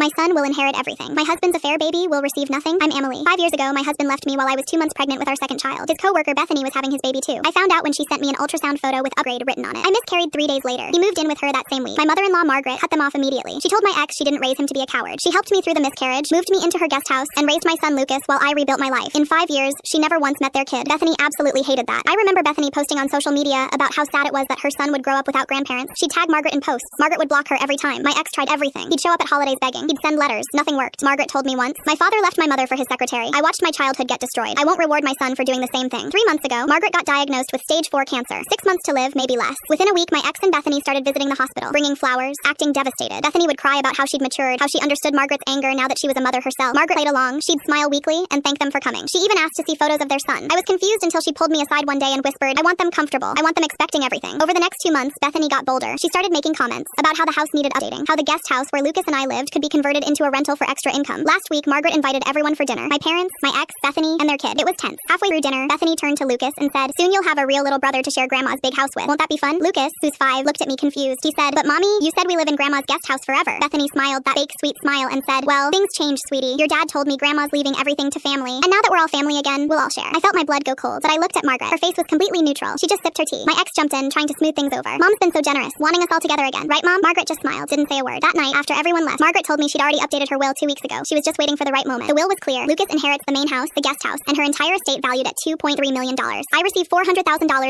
My son will inherit everything. My husband's affair baby will receive nothing. I'm Emily. 5 years ago, my husband left me while I was 2 months pregnant with our second child. His co-worker Bethany was having his baby too. I found out when she sent me an ultrasound photo with upgrade written on it. I miscarried 3 days later. He moved in with her that same week. My mother-in-law Margaret cut them off immediately. She told my ex she didn't raise him to be a coward. She helped me through the miscarriage, moved me into her guest house, and raised my son Lucas while I rebuilt my life. In 5 years, she never once met their kid. Bethany absolutely hated that. I remember Bethany posting on social media about how sad it was that her son would grow up without grandparents. She'd tag Margaret in posts. Margaret would block her every time. My ex tried everything. He'd show up at holidays begging. He'd send letters. Nothing worked. Margaret told me once, my father left my mother for his secretary. I watched my childhood get destroyed. I won't reward my son for doing the same thing. 3 months ago, Margaret got diagnosed with stage 4 cancer. 6 months to live, maybe less. Within a week, my ex and Bethany started visiting the hospital, bringing flowers, acting devastated. Bethany would cry about how she'd matured, how she understood Margaret's anger now that she was a mother herself. Margaret played along. She'd smile weekly and thank them for coming. She even asked to see photos of their son. I was confused until she pulled me aside one day and whispered, I want them comfortable. I want them expecting everything. Over the next 2 months, Bethany got bolder. She started making comments about how the house needed updating, how the guest house where Lucas and I lived could be converted into a rental for extra income. Last week, Margaret invited everyone for dinner. My parents, my ex, Bethany, and their kid. It was tense. Halfway through dinner, Bethany turned to Lucas and said, soon you'll have a real little brother to share Grandma's big house with. Won't that be fun? Lucas, who's 5, looked at me confused. He said, but Mommy, you said we live in Grandma's guest house forever. Bethany smiled that fake sweet smile and said, well, things changed, sweetie. Your dad told me Grandma's leaving everything to family. And now that we're all family again, we'll all share. I felt my blood go cold, but I looked at Margaret. Her face was completely neutral. She just sipped her tea. My ex jumped in, trying to smooth things over. Mom's been so generous, wanting us all together again. Right, Mom? Margaret just smiled, didn't say a word. That night, after everyone left, Margaret told me she'd already updated her will 2 weeks ago. She was just waiting for the right moment. The will was clear. Lucas inherits the main house, the guest house, and her entire estate valued at $2.3 million. I received $400,000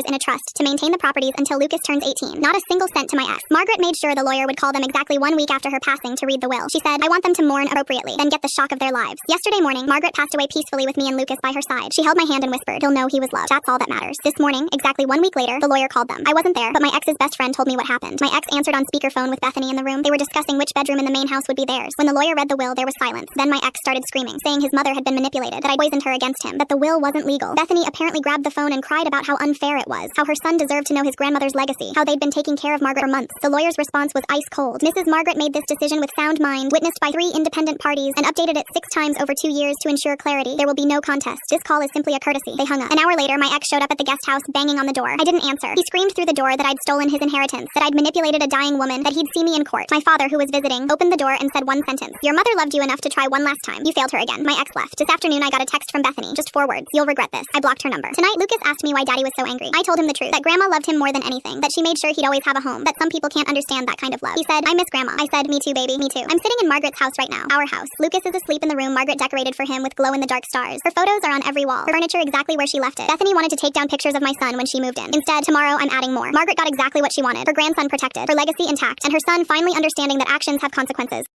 in a trust to maintain the properties until Lucas turns 18. Not a single cent to my ex. Margaret made sure the lawyer would call them exactly 1 week after her passing to read the will. She said, I want them to mourn appropriately, then get the shock of their lives. Yesterday morning, Margaret passed away peacefully with me and Lucas by her side. She held my hand and whispered, he'll know he was loved. That's all that matters. This morning, exactly 1 week later, the lawyer called them. I wasn't there, but my ex's best friend told me what happened. My ex answered on speakerphone with Bethany in the room. They were discussing which bedroom in the main house would be theirs. When the lawyer read the will, there was silence. Then my ex started screaming, saying his mother had been manipulated, that I'd poisoned her against him, that the will wasn't legal. Bethany apparently grabbed the phone and cried about how unfair it was, how her son deserved to know his grandmother's legacy, how they'd been taking care of Margaret for months. The lawyer's response was ice cold. Mrs. Margaret made this decision with sound mind, witnessed by 3 independent parties, and updated it 6 times over 2 years to ensure clarity. There will be no contest. This call is simply a courtesy. They hung up. An hour later, my ex showed up at the guest house, banging on the door. I didn't answer. He screamed through the door that I'd stolen his inheritance, that I'd manipulated a dying woman, that he'd see me in court. My father, who was visiting, opened the door and said one sentence. Your mother loved you enough to try one last time. You failed her again. My ex left. This afternoon, I got a text from Bethany. Just 4 words. You'll regret this. I blocked her number. Tonight, Lucas asked me why Daddy was so angry. I told him the truth, that Grandma loved him more than anything, that she made sure he'd always have a home, that some people can't understand that kind of love. He said, I miss Grandma. I said, me too, baby. Me too. I'm sitting in Margaret's house right now. Our house. Lucas is asleep in the room Margaret decorated for him with glow-in-the-dark stars. Her photos are on every wall. Her furniture exactly where she left it. Bethany wanted to take down pictures of my son when she moved in. Instead, tomorrow I'm adding more. Margaret got exactly what she wanted. Her grandson protected, her legacy intact, and her son finally understanding that actions have consequences.